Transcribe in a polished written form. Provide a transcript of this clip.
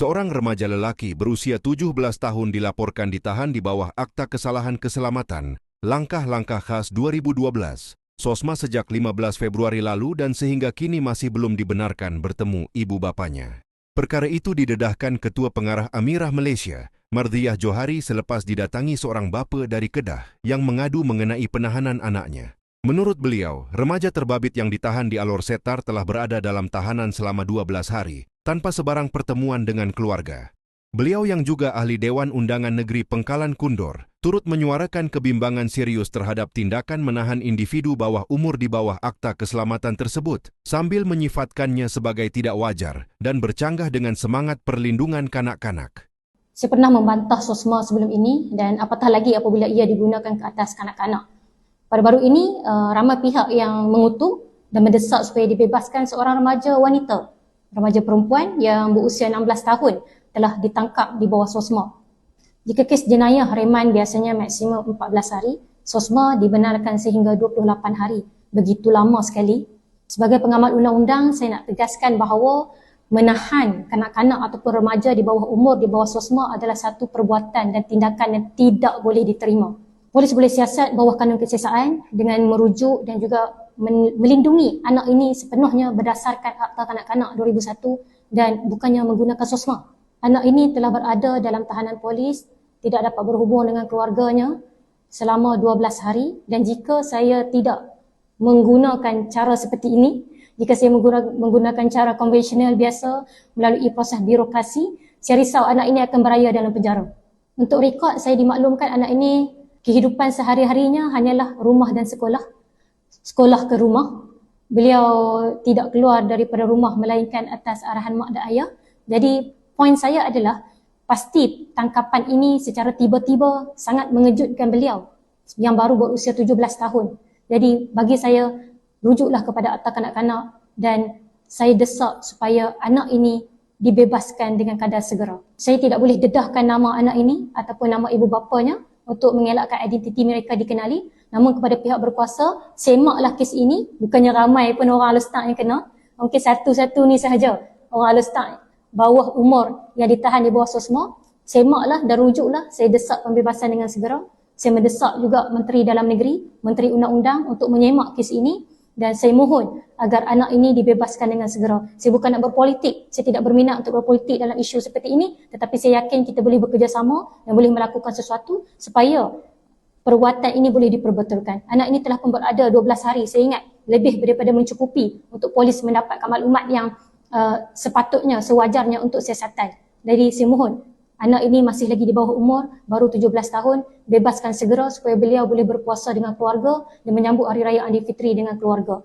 Seorang remaja lelaki berusia 17 tahun dilaporkan ditahan di bawah Akta Kesalahan Keselamatan, Langkah-Langkah Khas 2012, SOSMA sejak 15 Februari lalu dan sehingga kini masih belum dibenarkan bertemu ibu bapanya. Perkara itu didedahkan Ketua Pengarah Amirah Malaysia, Mardiah Johari selepas didatangi seorang bapa dari Kedah yang mengadu mengenai penahanan anaknya. Menurut beliau, remaja terbabit yang ditahan di Alor Setar telah berada dalam tahanan selama 12 hari, tanpa sebarang pertemuan dengan keluarga. Beliau yang juga ahli Dewan Undangan Negeri Pengkalan Kundor, turut menyuarakan kebimbangan serius terhadap tindakan menahan individu bawah umur di bawah Akta Keselamatan tersebut, sambil menyifatkannya sebagai tidak wajar dan bercanggah dengan semangat perlindungan kanak-kanak. Saya pernah membantah SOSMA sebelum ini dan apatah lagi apabila ia digunakan ke atas kanak-kanak. Pada baru ini, ramai pihak yang mengutuk dan mendesak supaya dibebaskan seorang remaja wanita, remaja perempuan yang berusia 16 tahun telah ditangkap di bawah SOSMA. Jika kes jenayah reman biasanya maksimum 14 hari, SOSMA dibenarkan sehingga 28 hari. Begitu lama sekali. Sebagai pengamal undang-undang, saya nak tegaskan bahawa menahan kanak-kanak ataupun remaja di bawah umur di bawah SOSMA adalah satu perbuatan dan tindakan yang tidak boleh diterima. Polis boleh siasat bawah kanun kesiasaan dengan merujuk dan juga melindungi anak ini sepenuhnya berdasarkan Akta Kanak-Kanak 2001 dan bukannya menggunakan SOSMA. Anak ini telah berada dalam tahanan polis, tidak dapat berhubung dengan keluarganya selama 12 hari dan jika saya tidak menggunakan cara seperti ini, jika saya menggunakan cara konvensional biasa melalui proses birokrasi, saya risau anak ini akan beraya dalam penjara. Untuk rekod, saya dimaklumkan anak ini kehidupan sehari-harinya hanyalah rumah dan sekolah. Sekolah ke rumah. Beliau tidak keluar daripada rumah melainkan atas arahan mak dan ayah. Jadi poin saya adalah pasti tangkapan ini secara tiba-tiba sangat mengejutkan beliau yang baru berusia 17 tahun. Jadi bagi saya rujuklah kepada Akta Kanak-Kanak dan saya desak supaya anak ini dibebaskan dengan kadar segera. Saya tidak boleh dedahkan nama anak ini ataupun nama ibu bapanya untuk mengelakkan identiti mereka dikenali. Namun kepada pihak berkuasa, semaklah kes ini. Bukannya ramai pun orang Alor-Setar yang kena. Mungkin satu-satu ni sahaja orang Alor-Setar bawah umur yang ditahan di bawah SOSMA. Semaklah dan rujuklah. Saya desak pembebasan dengan segera. Saya mendesak juga Menteri Dalam Negeri, Menteri Undang-Undang untuk menyemak kes ini. Dan saya mohon agar anak ini dibebaskan dengan segera. Saya bukan nak berpolitik, saya tidak berminat untuk berpolitik dalam isu seperti ini, tetapi saya yakin kita boleh bekerjasama dan boleh melakukan sesuatu supaya perbuatan ini boleh diperbetulkan. Anak ini telah pun berada 12 hari, saya ingat lebih daripada mencukupi untuk polis mendapatkan maklumat yang sepatutnya, sewajarnya untuk siasatan. Jadi saya mohon, anak ini masih lagi di bawah umur, baru 17 tahun, bebaskan segera supaya beliau boleh berpuasa dengan keluarga dan menyambut Hari Raya Aidilfitri dengan keluarga.